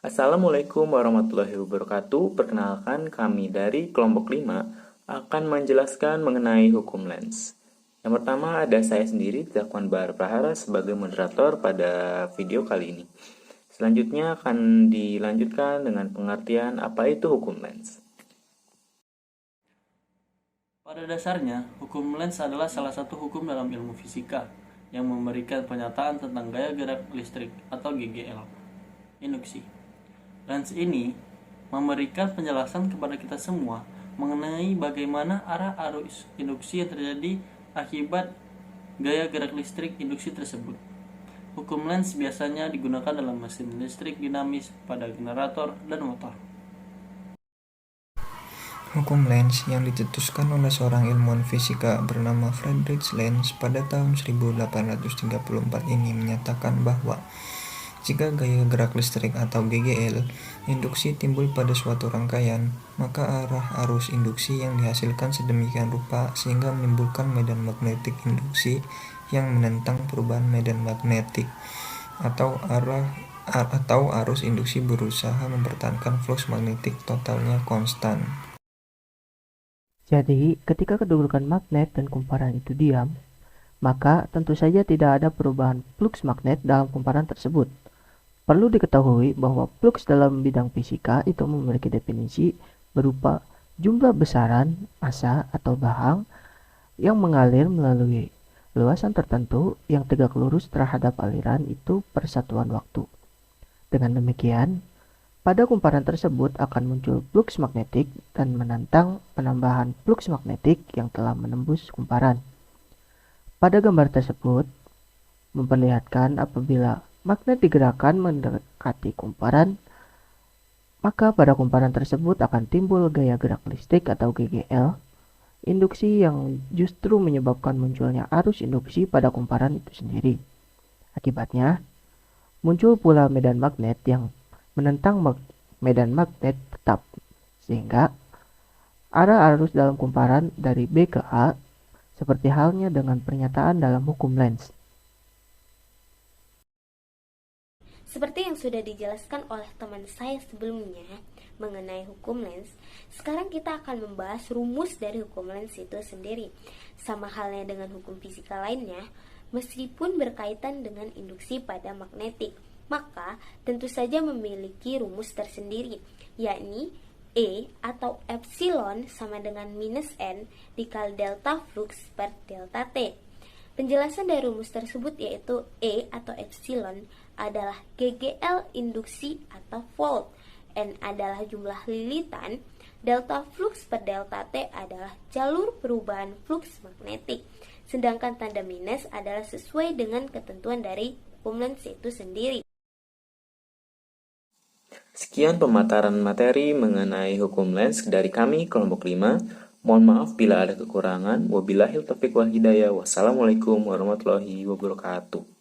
Assalamualaikum warahmatullahi wabarakatuh. Perkenalkan, kami dari kelompok 5 akan menjelaskan mengenai hukum lens. Yang pertama ada saya sendiri, Zakwan Bahar Prahara sebagai moderator pada video kali ini. Selanjutnya akan dilanjutkan dengan pengertian apa itu hukum lens. Pada dasarnya, hukum lens adalah salah satu hukum dalam ilmu fisika yang memberikan pernyataan tentang gaya gerak listrik atau GGL, induksi. Lens ini memberikan penjelasan kepada kita semua mengenai bagaimana arah arus induksi yang terjadi akibat gaya gerak listrik induksi tersebut. Hukum lens biasanya digunakan dalam mesin listrik dinamis pada generator dan motor. Hukum Lenz yang dicetuskan oleh seorang ilmuwan fisika bernama Friedrich Lenz pada tahun 1834 ini menyatakan bahwa jika gaya gerak listrik atau GGL induksi timbul pada suatu rangkaian, maka arah arus induksi yang dihasilkan sedemikian rupa sehingga menimbulkan medan magnetik induksi yang menentang perubahan medan magnetik atau arus induksi berusaha mempertahankan flux magnetik totalnya konstan. Jadi, ketika kedudukan magnet dan kumparan itu diam, maka tentu saja tidak ada perubahan flux magnet dalam kumparan tersebut. Perlu diketahui bahwa flux dalam bidang fisika itu memiliki definisi berupa jumlah besaran massa atau bahang yang mengalir melalui luasan tertentu yang tegak lurus terhadap aliran itu per satuan waktu. Dengan demikian, pada kumparan tersebut akan muncul flux magnetik dan menantang penambahan flux magnetik yang telah menembus kumparan. Pada gambar tersebut memperlihatkan apabila magnet digerakkan mendekati kumparan, maka pada kumparan tersebut akan timbul gaya gerak listrik atau GGL, induksi yang justru menyebabkan munculnya arus induksi pada kumparan itu sendiri. Akibatnya, muncul pula medan magnet yang menentang medan magnet tetap, sehingga arah arus dalam kumparan dari B ke A seperti halnya dengan pernyataan dalam hukum Lenz. Seperti yang sudah dijelaskan oleh teman saya sebelumnya mengenai hukum Lenz, sekarang kita akan membahas rumus dari hukum Lenz itu sendiri. Sama halnya dengan hukum fisika lainnya, meskipun berkaitan dengan induksi pada magnetik, maka tentu saja memiliki rumus tersendiri, yakni E atau epsilon sama dengan minus N dikali delta flux per delta T. Penjelasan dari rumus tersebut yaitu E atau epsilon adalah GGL induksi atau volt, N adalah jumlah lilitan, delta flux per delta T adalah jalur perubahan flux magnetik, sedangkan tanda minus adalah sesuai dengan ketentuan dari hukum Lenz itu sendiri. Sekian pemaparan materi mengenai hukum lens dari kami kelompok 5. Mohon maaf bila ada kekurangan. Wabillahil taufiq wal hidayah. Wassalamualaikum warahmatullahi wabarakatuh.